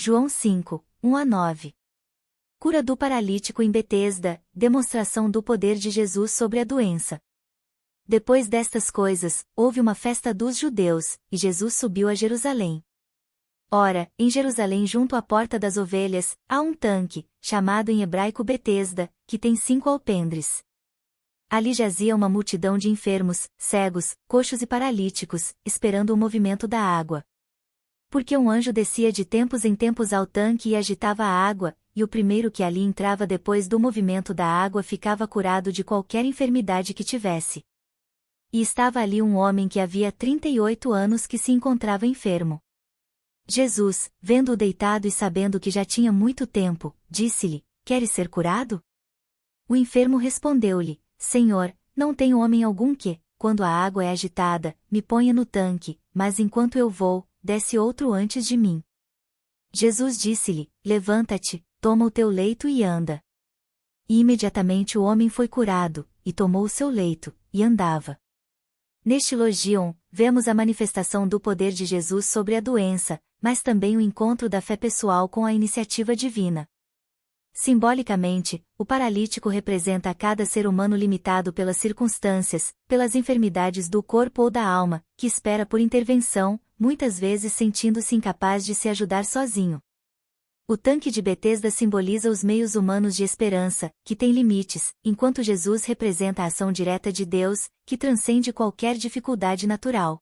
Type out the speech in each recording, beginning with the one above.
João 5, 1-9. Cura do paralítico em Betesda, demonstração do poder de Jesus sobre a doença. Depois destas coisas, houve uma festa dos judeus, e Jesus subiu a Jerusalém. Ora, em Jerusalém junto à porta das ovelhas, há um tanque, chamado em hebraico Betesda, que tem 5 alpendres. Ali jazia uma multidão de enfermos, cegos, coxos e paralíticos, esperando o movimento da água. Porque um anjo descia de tempos em tempos ao tanque e agitava a água, e o primeiro que ali entrava depois do movimento da água ficava curado de qualquer enfermidade que tivesse. E estava ali um homem que havia 38 anos que se encontrava enfermo. Jesus, vendo-o deitado e sabendo que já tinha muito tempo, disse-lhe: Queres ser curado? O enfermo respondeu-lhe: Senhor, não tenho homem algum que, quando a água é agitada, me ponha no tanque, mas enquanto eu vou, desce outro antes de mim. Jesus disse-lhe: Levanta-te, toma o teu leito e anda. E imediatamente o homem foi curado, e tomou o seu leito, e andava. Neste Logion, vemos a manifestação do poder de Jesus sobre a doença, mas também o encontro da fé pessoal com a iniciativa divina. Simbolicamente, o paralítico representa a cada ser humano limitado pelas circunstâncias, pelas enfermidades do corpo ou da alma, que espera por intervenção, muitas vezes sentindo-se incapaz de se ajudar sozinho. O tanque de Betesda simboliza os meios humanos de esperança, que têm limites, enquanto Jesus representa a ação direta de Deus, que transcende qualquer dificuldade natural.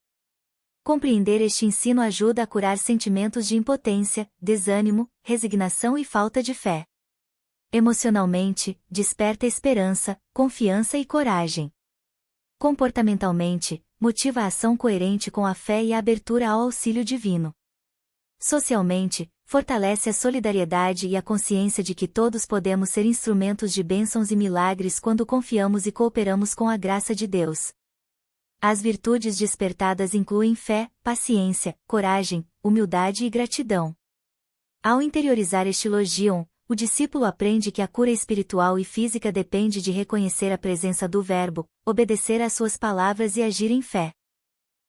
Compreender este ensino ajuda a curar sentimentos de impotência, desânimo, resignação e falta de fé. Emocionalmente, desperta esperança, confiança e coragem. Comportamentalmente, motiva a ação coerente com a fé e a abertura ao auxílio divino. Socialmente, fortalece a solidariedade e a consciência de que todos podemos ser instrumentos de bênçãos e milagres quando confiamos e cooperamos com a graça de Deus. As virtudes despertadas incluem fé, paciência, coragem, humildade e gratidão. Ao interiorizar este Logion, o discípulo aprende que a cura espiritual e física depende de reconhecer a presença do Verbo, obedecer às suas palavras e agir em fé.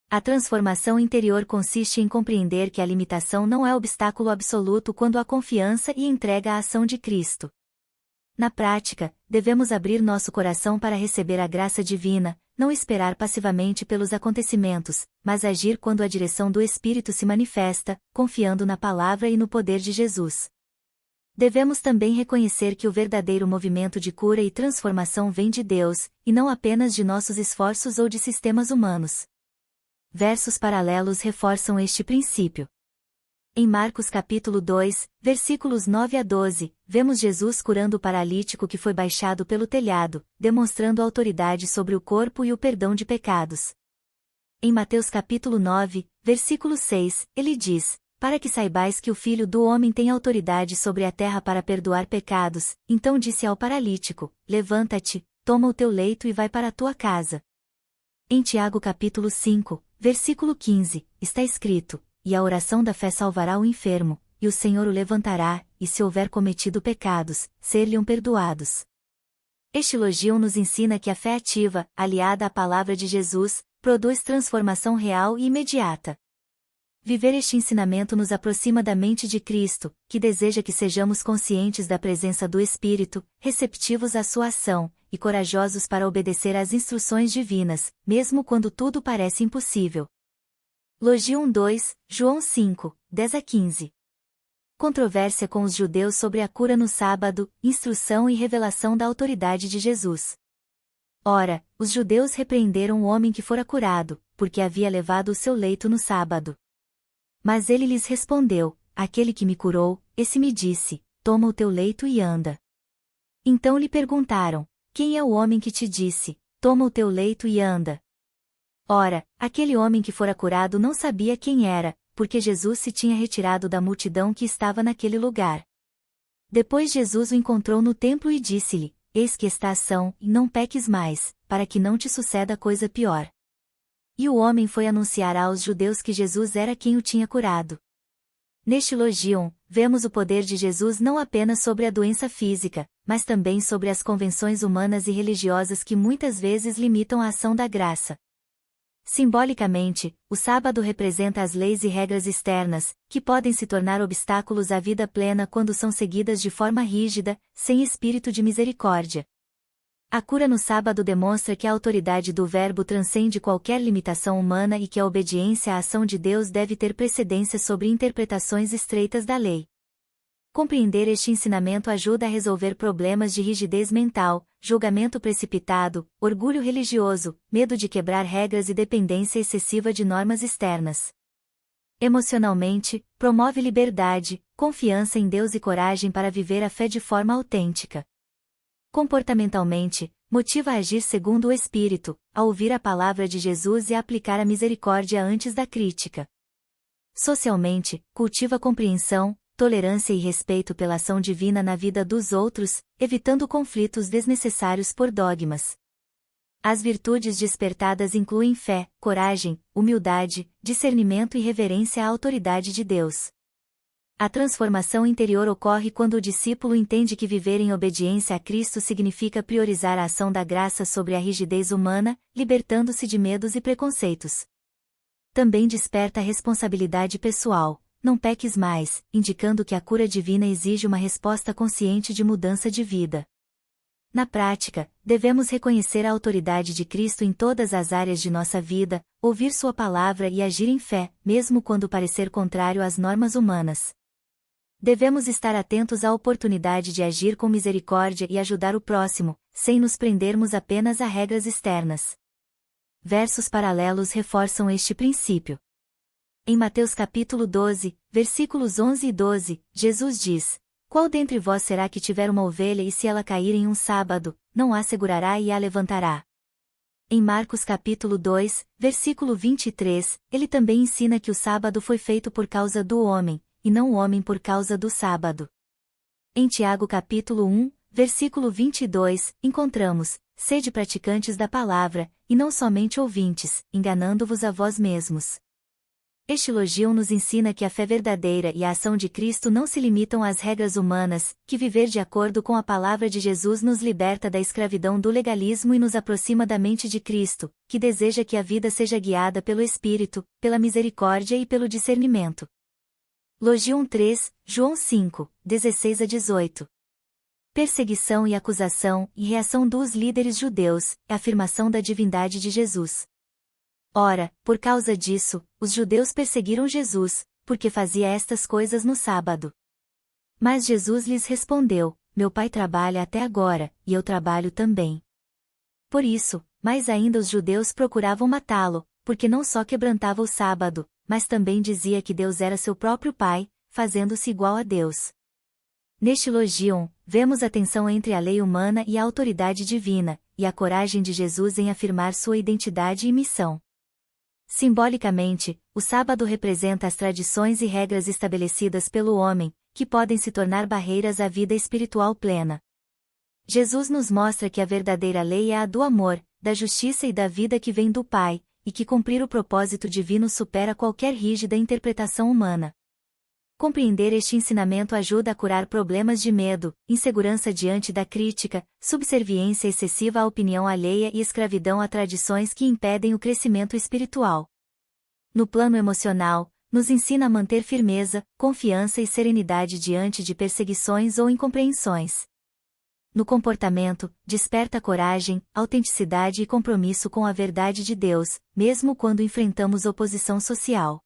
A transformação interior consiste em compreender que a limitação não é obstáculo absoluto quando há confiança e entrega à ação de Cristo. Na prática, devemos abrir nosso coração para receber a graça divina, não esperar passivamente pelos acontecimentos, mas agir quando a direção do Espírito se manifesta, confiando na palavra e no poder de Jesus. Devemos também reconhecer que o verdadeiro movimento de cura e transformação vem de Deus, e não apenas de nossos esforços ou de sistemas humanos. Versos paralelos reforçam este princípio. Em Marcos capítulo 2, versículos 9-12, vemos Jesus curando o paralítico que foi baixado pelo telhado, demonstrando autoridade sobre o corpo e o perdão de pecados. Em Mateus capítulo 9, versículo 6, ele diz: Para que saibais que o Filho do Homem tem autoridade sobre a terra para perdoar pecados, então disse ao paralítico: Levanta-te, toma o teu leito e vai para a tua casa. Em Tiago capítulo 5, versículo 15, está escrito: E a oração da fé salvará o enfermo, e o Senhor o levantará, e se houver cometido pecados, ser-lhe-ão perdoados. Este Logion nos ensina que a fé ativa, aliada à palavra de Jesus, produz transformação real e imediata. Viver este ensinamento nos aproxima da mente de Cristo, que deseja que sejamos conscientes da presença do Espírito, receptivos à sua ação, e corajosos para obedecer às instruções divinas, mesmo quando tudo parece impossível. Logion 2, João 5, 10-15. Controvérsia com os judeus sobre a cura no sábado, instrução e revelação da autoridade de Jesus. Ora, os judeus repreenderam o homem que fora curado, porque havia levado o seu leito no sábado. Mas ele lhes respondeu: Aquele que me curou, esse me disse: Toma o teu leito e anda. Então lhe perguntaram: Quem é o homem que te disse: Toma o teu leito e anda? Ora, aquele homem que fora curado não sabia quem era, porque Jesus se tinha retirado da multidão que estava naquele lugar. Depois Jesus o encontrou no templo e disse-lhe: Eis que estás são, e não peques mais, para que não te suceda coisa pior. E o homem foi anunciar aos judeus que Jesus era quem o tinha curado. Neste Logion, vemos o poder de Jesus não apenas sobre a doença física, mas também sobre as convenções humanas e religiosas que muitas vezes limitam a ação da graça. Simbolicamente, o sábado representa as leis e regras externas, que podem se tornar obstáculos à vida plena quando são seguidas de forma rígida, sem espírito de misericórdia. A cura no sábado demonstra que a autoridade do Verbo transcende qualquer limitação humana e que a obediência à ação de Deus deve ter precedência sobre interpretações estreitas da lei. Compreender este ensinamento ajuda a resolver problemas de rigidez mental, julgamento precipitado, orgulho religioso, medo de quebrar regras e dependência excessiva de normas externas. Emocionalmente, promove liberdade, confiança em Deus e coragem para viver a fé de forma autêntica. Comportamentalmente, motiva a agir segundo o Espírito, a ouvir a palavra de Jesus e a aplicar a misericórdia antes da crítica. Socialmente, cultiva compreensão, tolerância e respeito pela ação divina na vida dos outros, evitando conflitos desnecessários por dogmas. As virtudes despertadas incluem fé, coragem, humildade, discernimento e reverência à autoridade de Deus. A transformação interior ocorre quando o discípulo entende que viver em obediência a Cristo significa priorizar a ação da graça sobre a rigidez humana, libertando-se de medos e preconceitos. Também desperta a responsabilidade pessoal. Não peques mais, indicando que a cura divina exige uma resposta consciente de mudança de vida. Na prática, devemos reconhecer a autoridade de Cristo em todas as áreas de nossa vida, ouvir sua palavra e agir em fé, mesmo quando parecer contrário às normas humanas. Devemos estar atentos à oportunidade de agir com misericórdia e ajudar o próximo, sem nos prendermos apenas a regras externas. Versos paralelos reforçam este princípio. Em Mateus capítulo 12, versículos 11 e 12, Jesus diz: Qual dentre vós será que tiver uma ovelha e se ela cair em um sábado, não a segurará e a levantará? Em Marcos capítulo 2, versículo 23, ele também ensina que o sábado foi feito por causa do homem, e não o homem por causa do sábado. Em Tiago capítulo 1, versículo 22, encontramos: Sede praticantes da palavra, e não somente ouvintes, enganando-vos a vós mesmos. Este elogio nos ensina que a fé verdadeira e a ação de Cristo não se limitam às regras humanas, que viver de acordo com a palavra de Jesus nos liberta da escravidão do legalismo e nos aproxima da mente de Cristo, que deseja que a vida seja guiada pelo Espírito, pela misericórdia e pelo discernimento. Logium 3, João 5, 16 a 18. Perseguição e acusação e reação dos líderes judeus, é a afirmação da divindade de Jesus. Ora, por causa disso, os judeus perseguiram Jesus, porque fazia estas coisas no sábado. Mas Jesus lhes respondeu: Meu Pai trabalha até agora, e eu trabalho também. Por isso, mais ainda os judeus procuravam matá-lo, porque não só quebrantava o sábado, mas também dizia que Deus era seu próprio Pai, fazendo-se igual a Deus. Neste Logion, vemos a tensão entre a lei humana e a autoridade divina, e a coragem de Jesus em afirmar sua identidade e missão. Simbolicamente, o sábado representa as tradições e regras estabelecidas pelo homem, que podem se tornar barreiras à vida espiritual plena. Jesus nos mostra que a verdadeira lei é a do amor, da justiça e da vida que vem do Pai, e que cumprir o propósito divino supera qualquer rígida interpretação humana. Compreender este ensinamento ajuda a curar problemas de medo, insegurança diante da crítica, subserviência excessiva à opinião alheia e escravidão a tradições que impedem o crescimento espiritual. No plano emocional, nos ensina a manter firmeza, confiança e serenidade diante de perseguições ou incompreensões. No comportamento, desperta coragem, autenticidade e compromisso com a verdade de Deus, mesmo quando enfrentamos oposição social.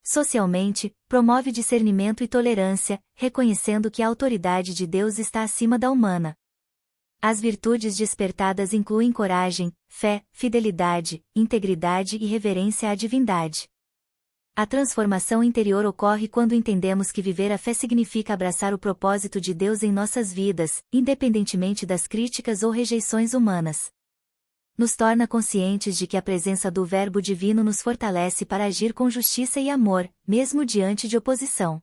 Socialmente, promove discernimento e tolerância, reconhecendo que a autoridade de Deus está acima da humana. As virtudes despertadas incluem coragem, fé, fidelidade, integridade e reverência à divindade. A transformação interior ocorre quando entendemos que viver a fé significa abraçar o propósito de Deus em nossas vidas, independentemente das críticas ou rejeições humanas. Nos torna conscientes de que a presença do Verbo Divino nos fortalece para agir com justiça e amor, mesmo diante de oposição.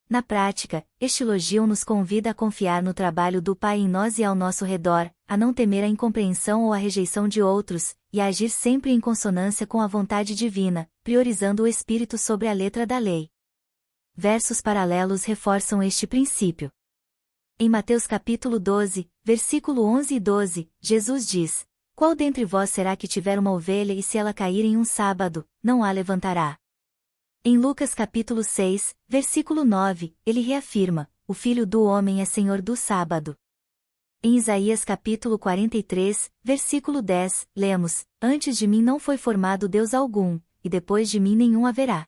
Na prática, este elogio nos convida a confiar no trabalho do Pai em nós e ao nosso redor, a não temer a incompreensão ou a rejeição de outros, e a agir sempre em consonância com a vontade divina, priorizando o Espírito sobre a letra da lei. Versos paralelos reforçam este princípio. Em Mateus capítulo 12, versículo 11 e 12, Jesus diz: Qual dentre vós será que tiver uma ovelha e se ela cair em um sábado, não a levantará? Em Lucas capítulo 6, versículo 9, ele reafirma: o Filho do Homem é Senhor do sábado. Em Isaías capítulo 43, versículo 10, lemos: antes de mim não foi formado Deus algum, e depois de mim nenhum haverá.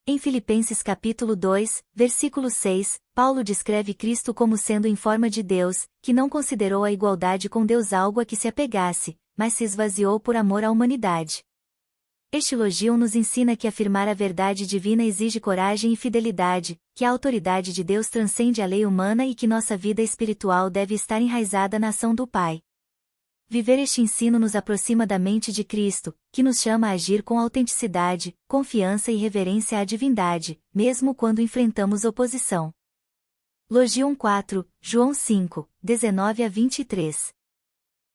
Em Filipenses capítulo 2, versículo 6, Paulo descreve Cristo como sendo em forma de Deus, que não considerou a igualdade com Deus algo a que se apegasse, mas se esvaziou por amor à humanidade. Este elogio nos ensina que afirmar a verdade divina exige coragem e fidelidade, que a autoridade de Deus transcende a lei humana e que nossa vida espiritual deve estar enraizada na ação do Pai. Viver este ensino nos aproxima da mente de Cristo, que nos chama a agir com autenticidade, confiança e reverência à divindade, mesmo quando enfrentamos oposição. Logion 4, João 5, 19 a 23.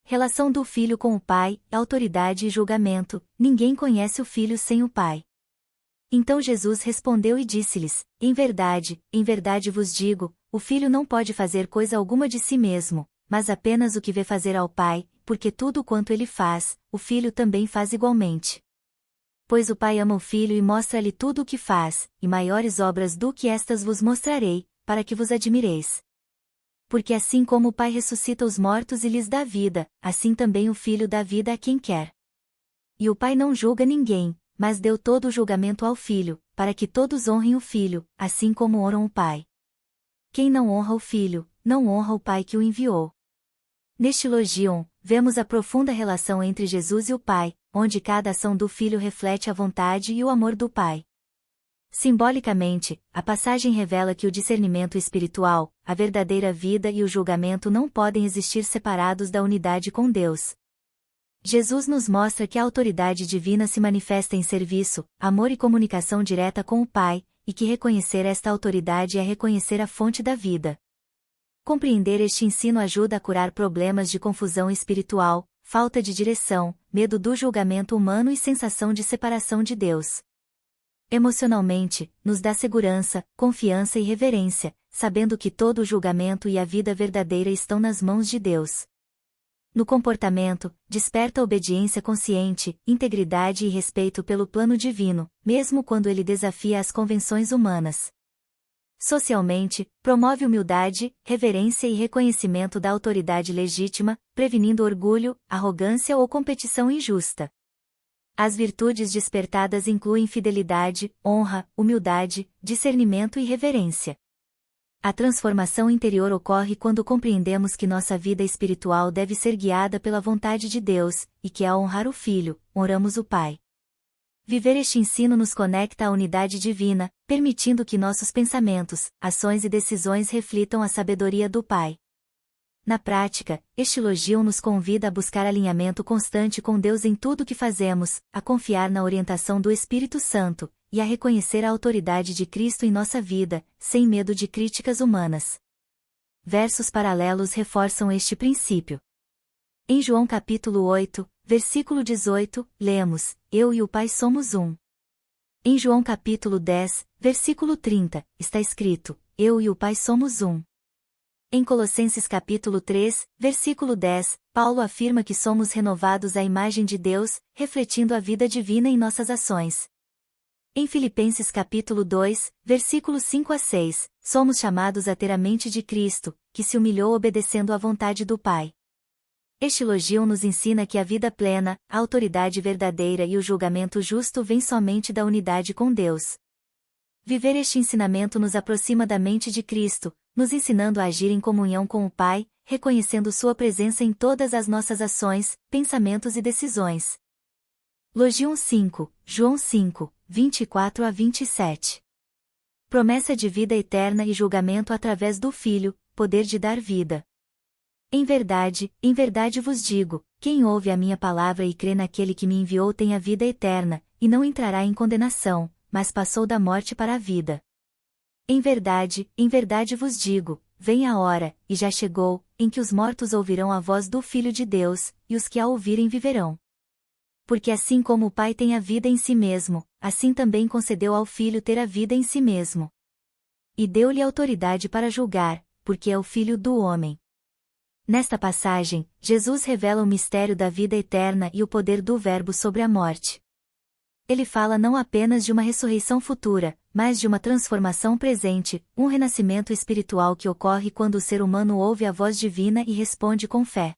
Relação do Filho com o Pai, autoridade e julgamento: ninguém conhece o Filho sem o Pai. Então Jesus respondeu e disse-lhes: em verdade vos digo, o Filho não pode fazer coisa alguma de si mesmo, mas apenas o que vê fazer ao Pai, porque tudo quanto ele faz, o Filho também faz igualmente. Pois o Pai ama o Filho e mostra-lhe tudo o que faz, e maiores obras do que estas vos mostrarei, para que vos admireis. Porque assim como o Pai ressuscita os mortos e lhes dá vida, assim também o Filho dá vida a quem quer. E o Pai não julga ninguém, mas deu todo o julgamento ao Filho, para que todos honrem o Filho, assim como honram o Pai. Quem não honra o Filho, não honra o Pai que o enviou. Neste Logion, vemos a profunda relação entre Jesus e o Pai, onde cada ação do Filho reflete a vontade e o amor do Pai. Simbolicamente, a passagem revela que o discernimento espiritual, a verdadeira vida e o julgamento não podem existir separados da unidade com Deus. Jesus nos mostra que a autoridade divina se manifesta em serviço, amor e comunicação direta com o Pai, e que reconhecer esta autoridade é reconhecer a fonte da vida. Compreender este ensino ajuda a curar problemas de confusão espiritual, falta de direção, medo do julgamento humano e sensação de separação de Deus. Emocionalmente, nos dá segurança, confiança e reverência, sabendo que todo o julgamento e a vida verdadeira estão nas mãos de Deus. No comportamento, desperta obediência consciente, integridade e respeito pelo plano divino, mesmo quando ele desafia as convenções humanas. Socialmente, promove humildade, reverência e reconhecimento da autoridade legítima, prevenindo orgulho, arrogância ou competição injusta. As virtudes despertadas incluem fidelidade, honra, humildade, discernimento e reverência. A transformação interior ocorre quando compreendemos que nossa vida espiritual deve ser guiada pela vontade de Deus, e que ao honrar o Filho, honramos o Pai. Viver este ensino nos conecta à unidade divina, permitindo que nossos pensamentos, ações e decisões reflitam a sabedoria do Pai. Na prática, este elogio nos convida a buscar alinhamento constante com Deus em tudo o que fazemos, a confiar na orientação do Espírito Santo, e a reconhecer a autoridade de Cristo em nossa vida, sem medo de críticas humanas. Versos paralelos reforçam este princípio. Em João capítulo 8, versículo 18, lemos: eu e o Pai somos um. Em João capítulo 10, versículo 30, está escrito: eu e o Pai somos um. Em Colossenses capítulo 3, versículo 10, Paulo afirma que somos renovados à imagem de Deus, refletindo a vida divina em nossas ações. Em Filipenses capítulo 2, versículos 5 a 6, somos chamados a ter a mente de Cristo, que se humilhou obedecendo à vontade do Pai. Este elogio nos ensina que a vida plena, a autoridade verdadeira e o julgamento justo vêm somente da unidade com Deus. Viver este ensinamento nos aproxima da mente de Cristo, nos ensinando a agir em comunhão com o Pai, reconhecendo sua presença em todas as nossas ações, pensamentos e decisões. Logion 5, João 5, 24 a 27. Promessa de vida eterna e julgamento através do Filho, poder de dar vida. Em verdade vos digo, quem ouve a minha palavra e crê naquele que me enviou tem a vida eterna, e não entrará em condenação, mas passou da morte para a vida. Em verdade vos digo, vem a hora, e já chegou, em que os mortos ouvirão a voz do Filho de Deus, e os que a ouvirem viverão. Porque assim como o Pai tem a vida em si mesmo, assim também concedeu ao Filho ter a vida em si mesmo. E deu-lhe autoridade para julgar, porque é o Filho do homem. Nesta passagem, Jesus revela o mistério da vida eterna e o poder do Verbo sobre a morte. Ele fala não apenas de uma ressurreição futura, mas de uma transformação presente, um renascimento espiritual que ocorre quando o ser humano ouve a voz divina e responde com fé.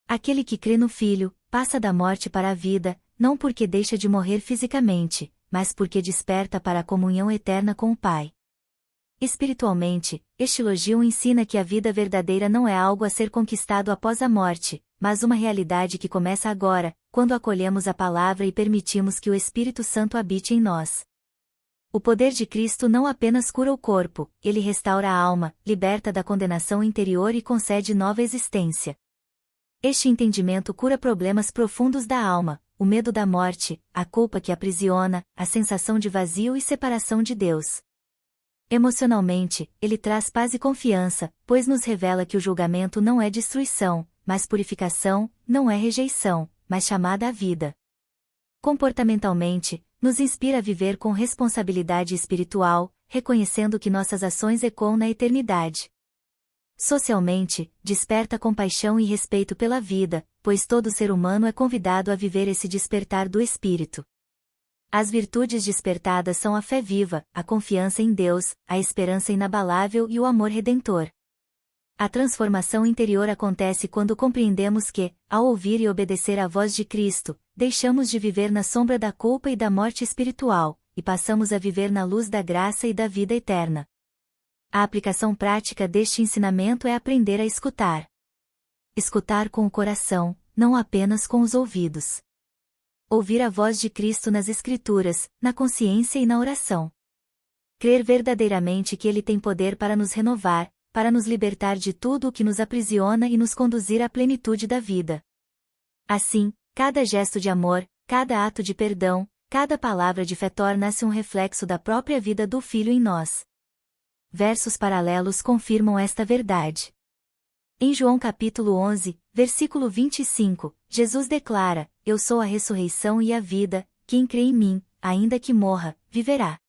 Aquele que crê no Filho, passa da morte para a vida, não porque deixa de morrer fisicamente, mas porque desperta para a comunhão eterna com o Pai. Espiritualmente, este elogio ensina que a vida verdadeira não é algo a ser conquistado após a morte, mas uma realidade que começa agora, quando acolhemos a palavra e permitimos que o Espírito Santo habite em nós. O poder de Cristo não apenas cura o corpo, ele restaura a alma, liberta da condenação interior e concede nova existência. Este entendimento cura problemas profundos da alma, o medo da morte, a culpa que aprisiona, a sensação de vazio e separação de Deus. Emocionalmente, ele traz paz e confiança, pois nos revela que o julgamento não é destruição, mas purificação, não é rejeição, mas chamada à vida. Comportamentalmente, nos inspira a viver com responsabilidade espiritual, reconhecendo que nossas ações ecoam na eternidade. Socialmente, desperta compaixão e respeito pela vida, pois todo ser humano é convidado a viver esse despertar do espírito. As virtudes despertadas são a fé viva, a confiança em Deus, a esperança inabalável e o amor redentor. A transformação interior acontece quando compreendemos que, ao ouvir e obedecer à voz de Cristo, deixamos de viver na sombra da culpa e da morte espiritual, e passamos a viver na luz da graça e da vida eterna. A aplicação prática deste ensinamento é aprender a escutar. Escutar com o coração, não apenas com os ouvidos. Ouvir a voz de Cristo nas Escrituras, na consciência e na oração. Crer verdadeiramente que Ele tem poder para nos renovar, para nos libertar de tudo o que nos aprisiona e nos conduzir à plenitude da vida. Assim, cada gesto de amor, cada ato de perdão, cada palavra de fé torna-se um reflexo da própria vida do Filho em nós. Versos paralelos confirmam esta verdade. Em João capítulo 11, versículo 25, Jesus declara: Eu sou a ressurreição e a vida, quem crê em mim, ainda que morra, viverá.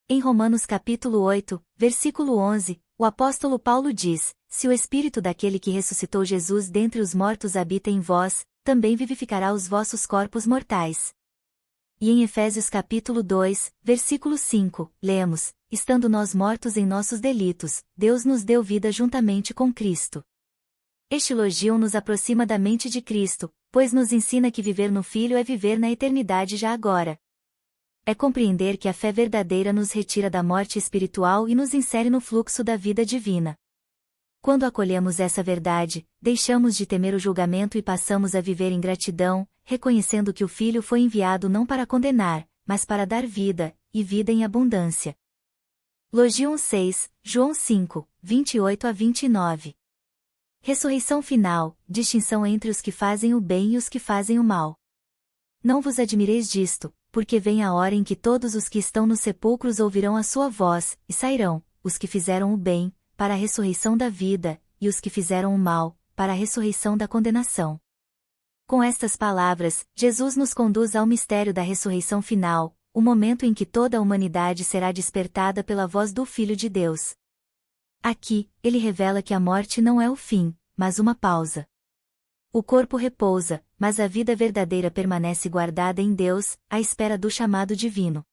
Em Romanos capítulo 8, versículo 11, o apóstolo Paulo diz: Se o Espírito daquele que ressuscitou Jesus dentre os mortos habita em vós, também vivificará os vossos corpos mortais. E em Efésios capítulo 2, versículo 5, lemos: Estando nós mortos em nossos delitos, Deus nos deu vida juntamente com Cristo. Este elogio nos aproxima da mente de Cristo, pois nos ensina que viver no Filho é viver na eternidade já agora. É compreender que a fé verdadeira nos retira da morte espiritual e nos insere no fluxo da vida divina. Quando acolhemos essa verdade, deixamos de temer o julgamento e passamos a viver em gratidão, reconhecendo que o Filho foi enviado não para condenar, mas para dar vida, e vida em abundância. Logion 6, João 5, 28 a 29. Ressurreição final, distinção entre os que fazem o bem e os que fazem o mal. Não vos admireis disto, porque vem a hora em que todos os que estão nos sepulcros ouvirão a sua voz, e sairão, os que fizeram o bem, para a ressurreição da vida, e os que fizeram o mal, para a ressurreição da condenação. Com estas palavras, Jesus nos conduz ao mistério da ressurreição final, o momento em que toda a humanidade será despertada pela voz do Filho de Deus. Aqui, ele revela que a morte não é o fim, mas uma pausa. O corpo repousa, mas a vida verdadeira permanece guardada em Deus, à espera do chamado divino.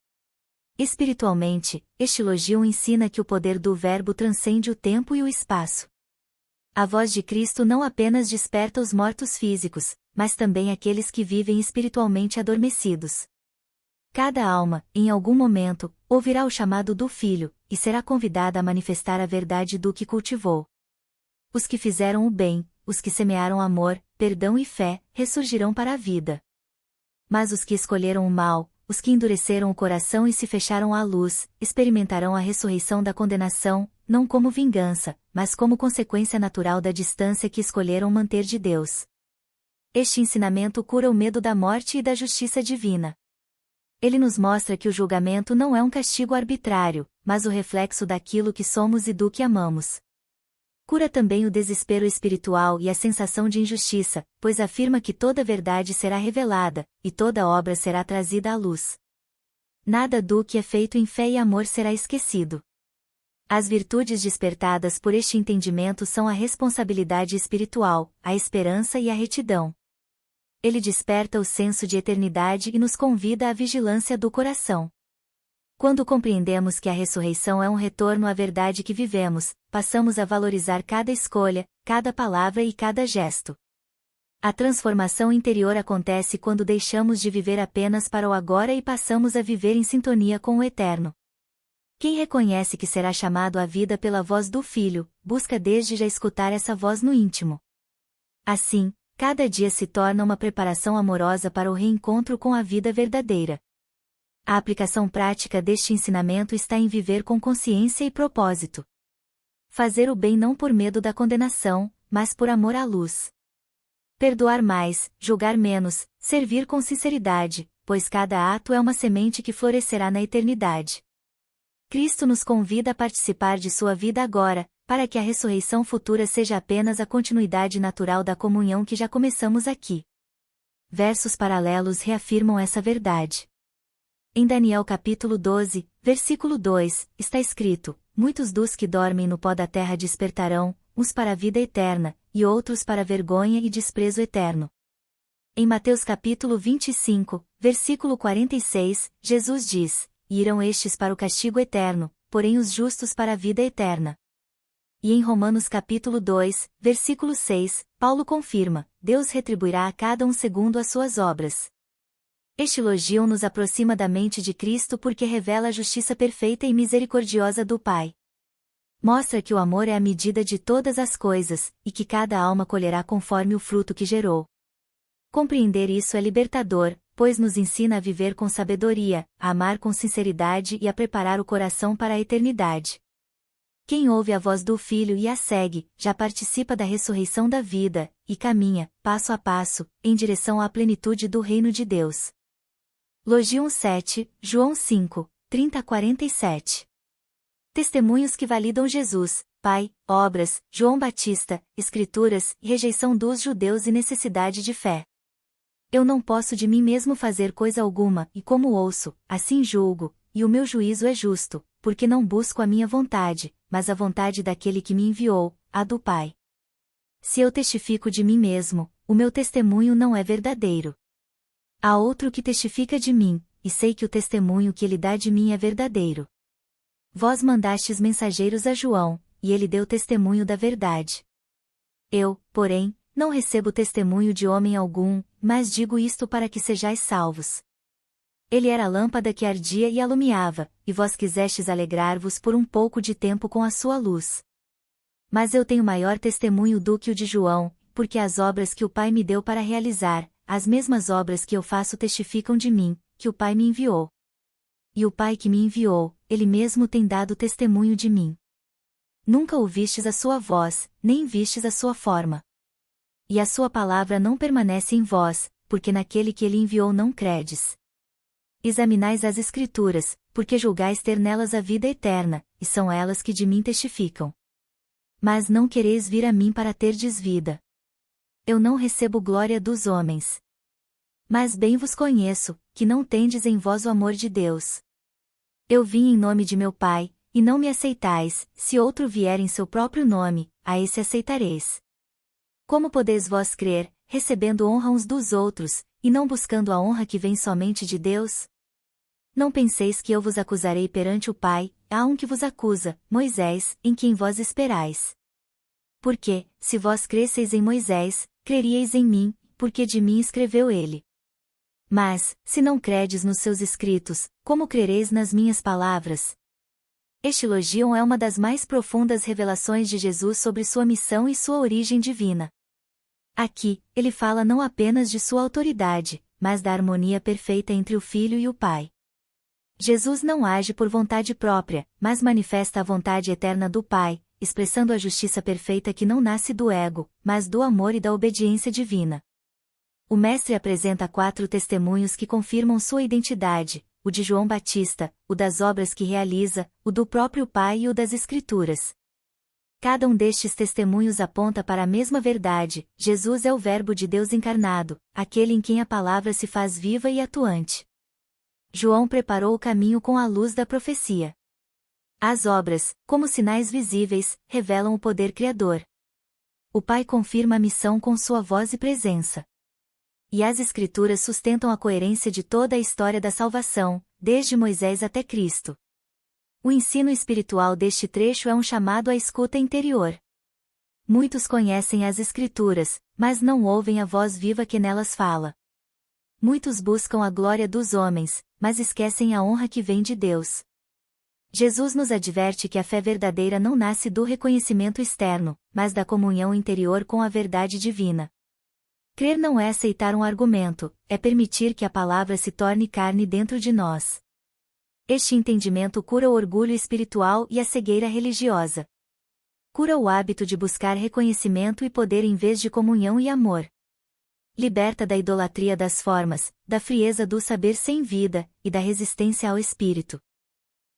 Espiritualmente, este elogio ensina que o poder do Verbo transcende o tempo e o espaço. A voz de Cristo não apenas desperta os mortos físicos, mas também aqueles que vivem espiritualmente adormecidos. Cada alma, em algum momento, ouvirá o chamado do Filho, e será convidada a manifestar a verdade do que cultivou. Os que fizeram o bem, os que semearam amor, perdão e fé, ressurgirão para a vida. Mas os que escolheram o mal, os que endureceram o coração e se fecharam à luz, experimentarão a ressurreição da condenação, não como vingança, mas como consequência natural da distância que escolheram manter de Deus. Este ensinamento cura o medo da morte e da justiça divina. Ele nos mostra que o julgamento não é um castigo arbitrário, mas o reflexo daquilo que somos e do que amamos. Cura também o desespero espiritual e a sensação de injustiça, pois afirma que toda verdade será revelada, e toda obra será trazida à luz. Nada do que é feito em fé e amor será esquecido. As virtudes despertadas por este entendimento são a responsabilidade espiritual, a esperança e a retidão. Ele desperta o senso de eternidade e nos convida à vigilância do coração. Quando compreendemos que a ressurreição é um retorno à verdade que vivemos, passamos a valorizar cada escolha, cada palavra e cada gesto. A transformação interior acontece quando deixamos de viver apenas para o agora e passamos a viver em sintonia com o eterno. Quem reconhece que será chamado à vida pela voz do Filho, busca desde já escutar essa voz no íntimo. Assim, cada dia se torna uma preparação amorosa para o reencontro com a vida verdadeira. A aplicação prática deste ensinamento está em viver com consciência e propósito. Fazer o bem não por medo da condenação, mas por amor à luz. Perdoar mais, julgar menos, servir com sinceridade, pois cada ato é uma semente que florescerá na eternidade. Cristo nos convida a participar de sua vida agora, para que a ressurreição futura seja apenas a continuidade natural da comunhão que já começamos aqui. Versos paralelos reafirmam essa verdade. Em Daniel capítulo 12, versículo 2, está escrito: muitos dos que dormem no pó da terra despertarão, uns para a vida eterna, e outros para a vergonha e desprezo eterno. Em Mateus capítulo 25, versículo 46, Jesus diz: e irão estes para o castigo eterno, porém os justos para a vida eterna. E em Romanos capítulo 2, versículo 6, Paulo confirma: Deus retribuirá a cada um segundo as suas obras. Este elogio nos aproxima da mente de Cristo porque revela a justiça perfeita e misericordiosa do Pai. Mostra que o amor é a medida de todas as coisas, e que cada alma colherá conforme o fruto que gerou. Compreender isso é libertador, pois nos ensina a viver com sabedoria, a amar com sinceridade e a preparar o coração para a eternidade. Quem ouve a voz do Filho e a segue, já participa da ressurreição da vida, e caminha, passo a passo, em direção à plenitude do reino de Deus. Logion 7, João 5, 30-47. Testemunhos que validam Jesus, Pai, obras, João Batista, Escrituras, rejeição dos judeus e necessidade de fé. Eu não posso de mim mesmo fazer coisa alguma, e como ouço, assim julgo, e o meu juízo é justo, porque não busco a minha vontade, mas a vontade daquele que me enviou, a do Pai. Se eu testifico de mim mesmo, o meu testemunho não é verdadeiro. Há outro que testifica de mim, e sei que o testemunho que ele dá de mim é verdadeiro. Vós mandastes mensageiros a João, e ele deu testemunho da verdade. Eu, porém, não recebo testemunho de homem algum, mas digo isto para que sejais salvos. Ele era a lâmpada que ardia e alumiava, e vós quisestes alegrar-vos por um pouco de tempo com a sua luz. Mas eu tenho maior testemunho do que o de João, porque as obras que o Pai me deu para realizar, as mesmas obras que eu faço testificam de mim, que o Pai me enviou. E o Pai que me enviou, ele mesmo tem dado testemunho de mim. Nunca ouvistes a sua voz, nem vistes a sua forma. E a sua palavra não permanece em vós, porque naquele que ele enviou não credes. Examinais as Escrituras, porque julgais ter nelas a vida eterna, e são elas que de mim testificam. Mas não quereis vir a mim para terdes vida. Eu não recebo glória dos homens. Mas bem vos conheço, que não tendes em vós o amor de Deus. Eu vim em nome de meu Pai, e não me aceitais, se outro vier em seu próprio nome, a esse aceitareis. Como podeis vós crer, recebendo honra uns dos outros, e não buscando a honra que vem somente de Deus? Não penseis que eu vos acusarei perante o Pai, há um que vos acusa, Moisés, em quem vós esperais. Porque, se vós cresseis em Moisés, creríeis em mim, porque de mim escreveu ele. Mas, se não credes nos seus escritos, como crereis nas minhas palavras? Este elogio é uma das mais profundas revelações de Jesus sobre sua missão e sua origem divina. Aqui, ele fala não apenas de sua autoridade, mas da harmonia perfeita entre o Filho e o Pai. Jesus não age por vontade própria, mas manifesta a vontade eterna do Pai, expressando a justiça perfeita que não nasce do ego, mas do amor e da obediência divina. O Mestre apresenta 4 testemunhos que confirmam sua identidade, o de João Batista, o das obras que realiza, o do próprio Pai e o das Escrituras. Cada um destes testemunhos aponta para a mesma verdade: Jesus é o Verbo de Deus encarnado, aquele em quem a palavra se faz viva e atuante. João preparou o caminho com a luz da profecia. As obras, como sinais visíveis, revelam o poder criador. O Pai confirma a missão com sua voz e presença. E as Escrituras sustentam a coerência de toda a história da salvação, desde Moisés até Cristo. O ensino espiritual deste trecho é um chamado à escuta interior. Muitos conhecem as Escrituras, mas não ouvem a voz viva que nelas fala. Muitos buscam a glória dos homens, mas esquecem a honra que vem de Deus. Jesus nos adverte que a fé verdadeira não nasce do reconhecimento externo, mas da comunhão interior com a verdade divina. Crer não é aceitar um argumento, é permitir que a palavra se torne carne dentro de nós. Este entendimento cura o orgulho espiritual e a cegueira religiosa. Cura o hábito de buscar reconhecimento e poder em vez de comunhão e amor. Liberta da idolatria das formas, da frieza do saber sem vida, e da resistência ao espírito.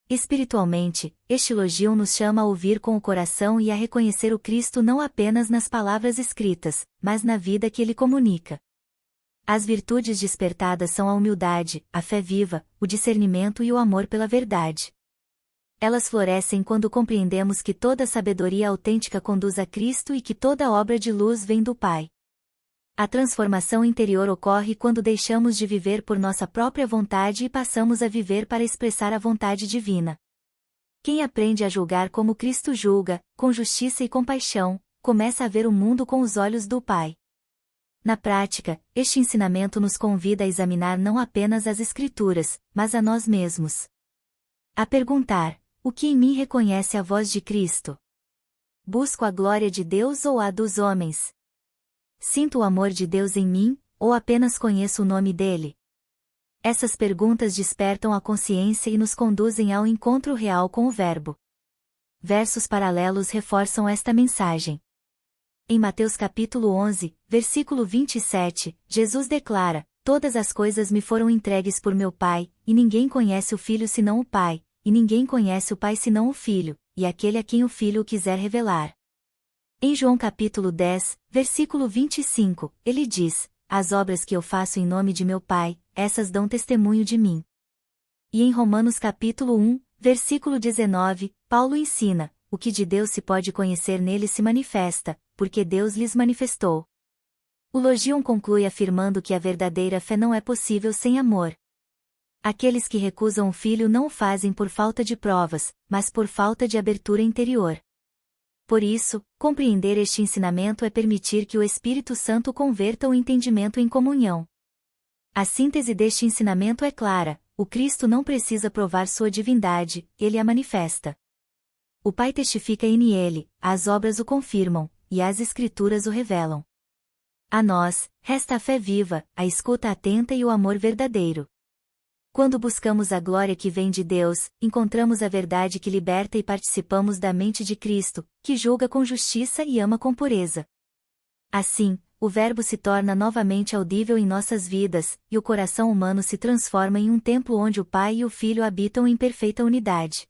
Espiritualmente, este elogio nos chama a ouvir com o coração e a reconhecer o Cristo não apenas nas palavras escritas, mas na vida que ele comunica. As virtudes despertadas são a humildade, a fé viva, o discernimento e o amor pela verdade. Elas florescem quando compreendemos que toda sabedoria autêntica conduz a Cristo e que toda obra de luz vem do Pai. A transformação interior ocorre quando deixamos de viver por nossa própria vontade e passamos a viver para expressar a vontade divina. Quem aprende a julgar como Cristo julga, com justiça e compaixão, começa a ver o mundo com os olhos do Pai. Na prática, este ensinamento nos convida a examinar não apenas as Escrituras, mas a nós mesmos. A perguntar: o que em mim reconhece a voz de Cristo? Busco a glória de Deus ou a dos homens? Sinto o amor de Deus em mim, ou apenas conheço o nome dele? Essas perguntas despertam a consciência e nos conduzem ao encontro real com o Verbo. Versos paralelos reforçam esta mensagem. Em Mateus capítulo 11, versículo 27, Jesus declara: todas as coisas me foram entregues por meu Pai, e ninguém conhece o Filho senão o Pai, e ninguém conhece o Pai senão o Filho, e aquele a quem o Filho o quiser revelar. Em João capítulo 10, versículo 25, ele diz: as obras que eu faço em nome de meu Pai, essas dão testemunho de mim. E em Romanos capítulo 1, versículo 19, Paulo ensina: o que de Deus se pode conhecer nele se manifesta, porque Deus lhes manifestou. O Logion conclui afirmando que a verdadeira fé não é possível sem amor. Aqueles que recusam o Filho não o fazem por falta de provas, mas por falta de abertura interior. Por isso, compreender este ensinamento é permitir que o Espírito Santo converta o entendimento em comunhão. A síntese deste ensinamento é clara: o Cristo não precisa provar sua divindade, ele a manifesta. O Pai testifica em ele, as obras o confirmam, e as Escrituras o revelam. A nós, resta a fé viva, a escuta atenta e o amor verdadeiro. Quando buscamos a glória que vem de Deus, encontramos a verdade que liberta e participamos da mente de Cristo, que julga com justiça e ama com pureza. Assim, o Verbo se torna novamente audível em nossas vidas, e o coração humano se transforma em um templo onde o Pai e o Filho habitam em perfeita unidade.